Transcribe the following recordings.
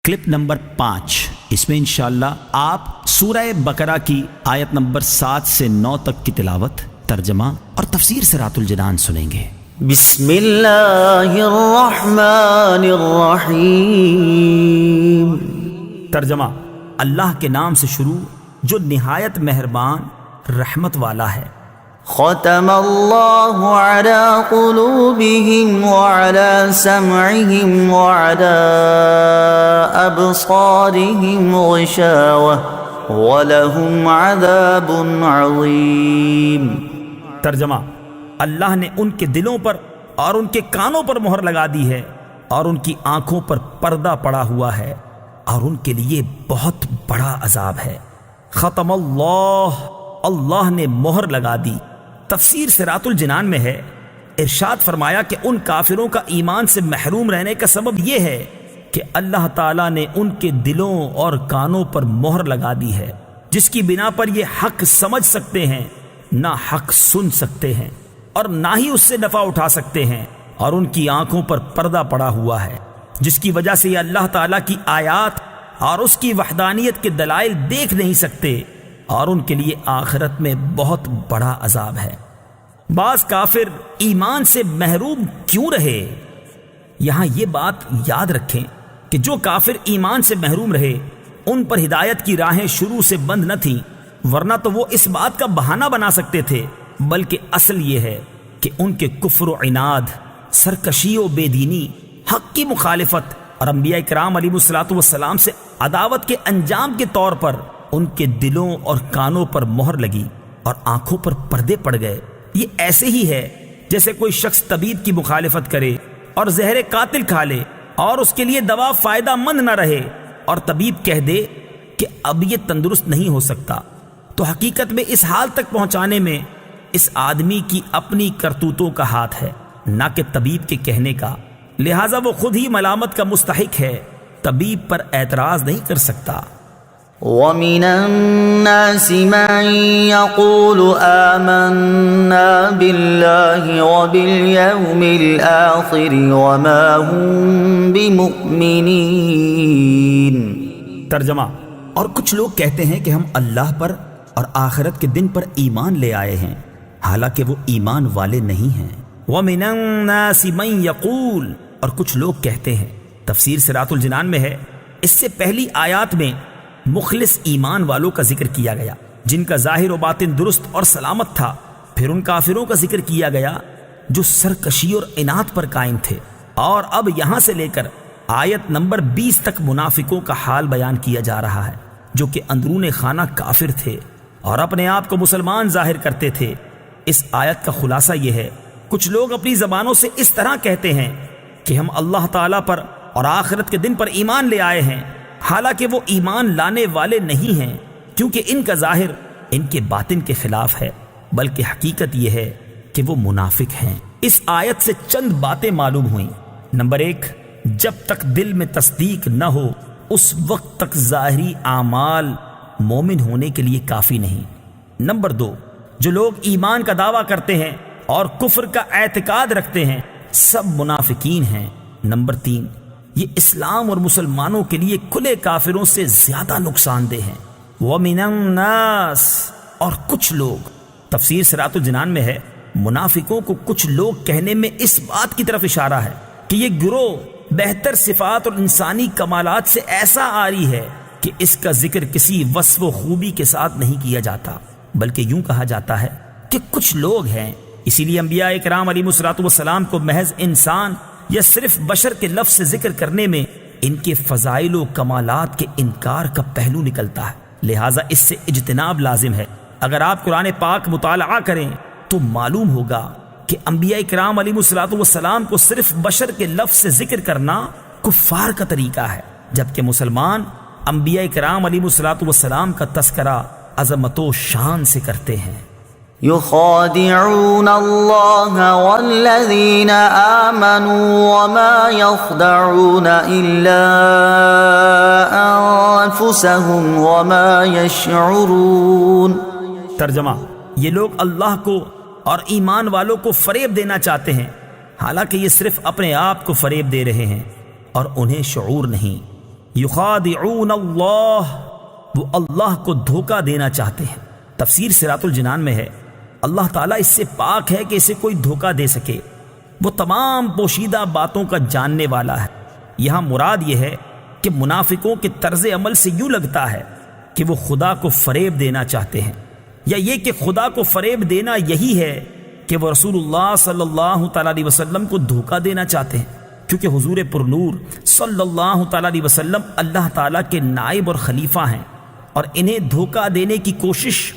Clip number 5، اس میں انشاءاللہ آپ سورہ بقرہ کی آیت نمبر 7 سے 9 تک کی تلاوت، ترجمہ اور تفسیر صراط الجنان سنیں گے۔ بسم اللہ الرحمن الرحیم۔ ترجمہ: اللہ کے نام سے شروع جو نہایت مہربان رحمت والا ہے۔ ختم اللہ علی قلوبہم وعلی سمعہم وعلی ابصارہم غشاوہ ولہم عذاب عظیم۔ ترجمہ: اللہ نے ان کے دلوں پر اور ان کے کانوں پر مہر لگا دی ہے، اور ان کی آنکھوں پر پردہ پڑا ہوا ہے، اور ان کے لیے بہت بڑا عذاب ہے۔ ختم اللہ، اللہ نے مہر لگا دی۔ تفسیر صراط الجنان میں ہے، ارشاد فرمایا کہ ان کافروں کا ایمان سے محروم رہنے کا سبب یہ ہے کہ اللہ تعالیٰ نے ان کے دلوں اور کانوں پر مہر لگا دی ہے، جس کی بنا پر یہ حق سمجھ سکتے ہیں، نہ حق سن سکتے ہیں، اور نہ ہی اس سے نفع اٹھا سکتے ہیں، اور ان کی آنکھوں پر پردہ پڑا ہوا ہے، جس کی وجہ سے یہ اللہ تعالیٰ کی آیات اور اس کی وحدانیت کے دلائل دیکھ نہیں سکتے، اور ان کے لیے آخرت میں بہت بڑا عذاب ہے۔ بعض کافر ایمان سے محروم کیوں رہے؟ یہاں یہ بات یاد رکھیں کہ جو کافر ایمان سے محروم رہے ان پر ہدایت کی راہیں شروع سے بند نہ تھیں، ورنہ تو وہ اس بات کا بہانہ بنا سکتے تھے، بلکہ اصل یہ ہے کہ ان کے کفر و عناد، سرکشی و بے دینی، حق کی مخالفت اور انبیاء کرام علیہ الصلوۃ والسلام سے عداوت کے انجام کے طور پر ان کے دلوں اور کانوں پر مہر لگی اور آنکھوں پر پردے پڑ گئے۔ یہ ایسے ہی ہے جیسے کوئی شخص طبیب کی مخالفت کرے اور زہر قاتل کھا لے اور اس کے لیے دوا فائدہ مند نہ رہے، اور طبیب کہہ دے کہ اب یہ تندرست نہیں ہو سکتا، تو حقیقت میں اس حال تک پہنچانے میں اس آدمی کی اپنی کرتوتوں کا ہاتھ ہے، نہ کہ طبیب کے کہنے کا، لہٰذا وہ خود ہی ملامت کا مستحق ہے، طبیب پر اعتراض نہیں کر سکتا۔ وَمِنَ النَّاسِ مَن يَقُولُ آمَنَّا بِاللَّهِ وَبِالْيَوْمِ الْآخِرِ وَمَا هُم بِمُؤْمِنِينَ۔ ترجمہ: اور کچھ لوگ کہتے ہیں کہ ہم اللہ پر اور آخرت کے دن پر ایمان لے آئے ہیں، حالانکہ وہ ایمان والے نہیں ہیں۔ وَمِنَ النَّاسِ مَن يَقُولُ، اور کچھ لوگ کہتے ہیں۔ تفسیر صراط الجنان میں ہے، اس سے پہلی آیات میں مخلص ایمان والوں کا ذکر کیا گیا جن کا ظاہر و باطن درست اور سلامت تھا، پھر ان کافروں کا ذکر کیا گیا جو سرکشی اور عناد پر قائم تھے، اور اب یہاں سے لے کر آیت نمبر 20 تک منافقوں کا حال بیان کیا جا رہا ہے، جو کہ اندرون خانہ کافر تھے اور اپنے آپ کو مسلمان ظاہر کرتے تھے۔ اس آیت کا خلاصہ یہ ہے، کچھ لوگ اپنی زبانوں سے اس طرح کہتے ہیں کہ ہم اللہ تعالیٰ پر اور آخرت کے دن پر ایمان لے آئے ہیں، حالانکہ وہ ایمان لانے والے نہیں ہیں، کیونکہ ان کا ظاہر ان کے باطن کے خلاف ہے، بلکہ حقیقت یہ ہے کہ وہ منافق ہیں۔ اس آیت سے چند باتیں معلوم ہوئیں۔ نمبر 1، جب تک دل میں تصدیق نہ ہو اس وقت تک ظاہری اعمال مومن ہونے کے لیے کافی نہیں۔ نمبر 2، جو لوگ ایمان کا دعویٰ کرتے ہیں اور کفر کا اعتقاد رکھتے ہیں سب منافقین ہیں۔ نمبر 3، یہ اسلام اور مسلمانوں کے لیے کھلے کافروں سے زیادہ نقصان دہ ہیں۔ وَمِنَ النَّاسِ، اور کچھ لوگ، تفسیر صراط الجنان میں ہے، منافقوں کو کچھ لوگ کہنے میں اس بات کی طرف اشارہ ہے کہ یہ گروہ بہتر صفات اور انسانی کمالات سے ایسا عاری ہے کہ اس کا ذکر کسی وصف و خوبی کے ساتھ نہیں کیا جاتا، بلکہ یوں کہا جاتا ہے کہ کچھ لوگ ہیں۔ اسی لیے انبیاء کرام علیہ الصلوۃ والسلام کو محض انسان یا صرف بشر کے لفظ سے ذکر کرنے میں ان کے فضائل و کمالات کے انکار کا پہلو نکلتا ہے، لہٰذا اس سے اجتناب لازم ہے۔ اگر آپ قرآن پاک مطالعہ کریں تو معلوم ہوگا کہ انبیاء کرام علیہ الصلوۃ والسلام کو صرف بشر کے لفظ سے ذکر کرنا کفار کا طریقہ ہے، جبکہ مسلمان انبیاء کرام علیہ الصلوۃ والسلام کا تذکرہ عظمت و شان سے کرتے ہیں۔ يخادعون الله والذين آمنوا وما يخدعون إلا أنفسهم وما يشعرون۔ ترجمہ: یہ لوگ اللہ کو اور ایمان والوں کو فریب دینا چاہتے ہیں، حالانکہ یہ صرف اپنے آپ کو فریب دے رہے ہیں اور انہیں شعور نہیں۔ یخادعون اللہ، وہ اللہ کو دھوکہ دینا چاہتے ہیں۔ تفسیر صراط الجنان میں ہے اللہ تعالیٰ اس سے پاک ہے کہ اسے کوئی دھوکہ دے سکے، وہ تمام پوشیدہ باتوں کا جاننے والا ہے۔ یہاں مراد یہ ہے کہ منافقوں کے طرز عمل سے یوں لگتا ہے کہ وہ خدا کو فریب دینا چاہتے ہیں، یا یہ کہ خدا کو فریب دینا یہی ہے کہ وہ رسول اللہ صلی اللہ تعالیٰ علیہ وسلم کو دھوکہ دینا چاہتے ہیں، کیونکہ حضور پرنور صلی اللہ تعالیٰ علیہ وسلم اللہ تعالیٰ کے نائب اور خلیفہ ہیں، اور انہیں دھوکہ دینے کی کوشش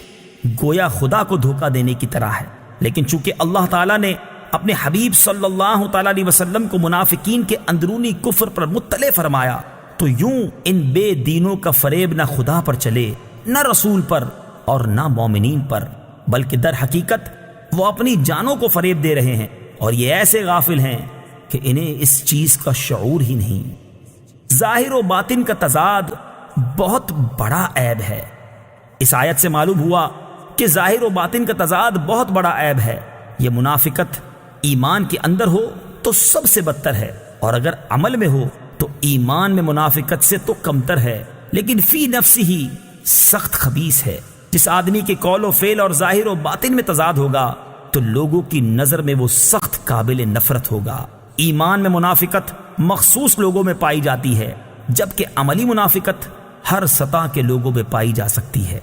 گویا خدا کو دھوکہ دینے کی طرح ہے۔ لیکن چونکہ اللہ تعالیٰ نے اپنے حبیب صلی اللہ تعالیٰ علیہ وسلم کو منافقین کے اندرونی کفر پر مطلع فرمایا، تو یوں ان بے دینوں کا فریب نہ خدا پر چلے، نہ رسول پر، اور نہ مومنین پر، بلکہ در حقیقت وہ اپنی جانوں کو فریب دے رہے ہیں، اور یہ ایسے غافل ہیں کہ انہیں اس چیز کا شعور ہی نہیں۔ ظاہر و باطن کا تضاد بہت بڑا عیب ہے۔ اس آیت سے معلوم ہوا کہ ظاہر و باطن کا تضاد بہت بڑا عیب ہے۔ یہ منافقت ایمان کے اندر ہو تو سب سے بدتر ہے، اور اگر عمل میں ہو تو ایمان میں منافقت سے تو کمتر ہے، لیکن فی نفسی ہی سخت خبیث ہے۔ جس آدمی کے قول و فعل اور ظاہر و باطن میں تضاد ہوگا تو لوگوں کی نظر میں وہ سخت قابل نفرت ہوگا۔ ایمان میں منافقت مخصوص لوگوں میں پائی جاتی ہے، جبکہ عملی منافقت ہر سطح کے لوگوں میں پائی جا سکتی ہے۔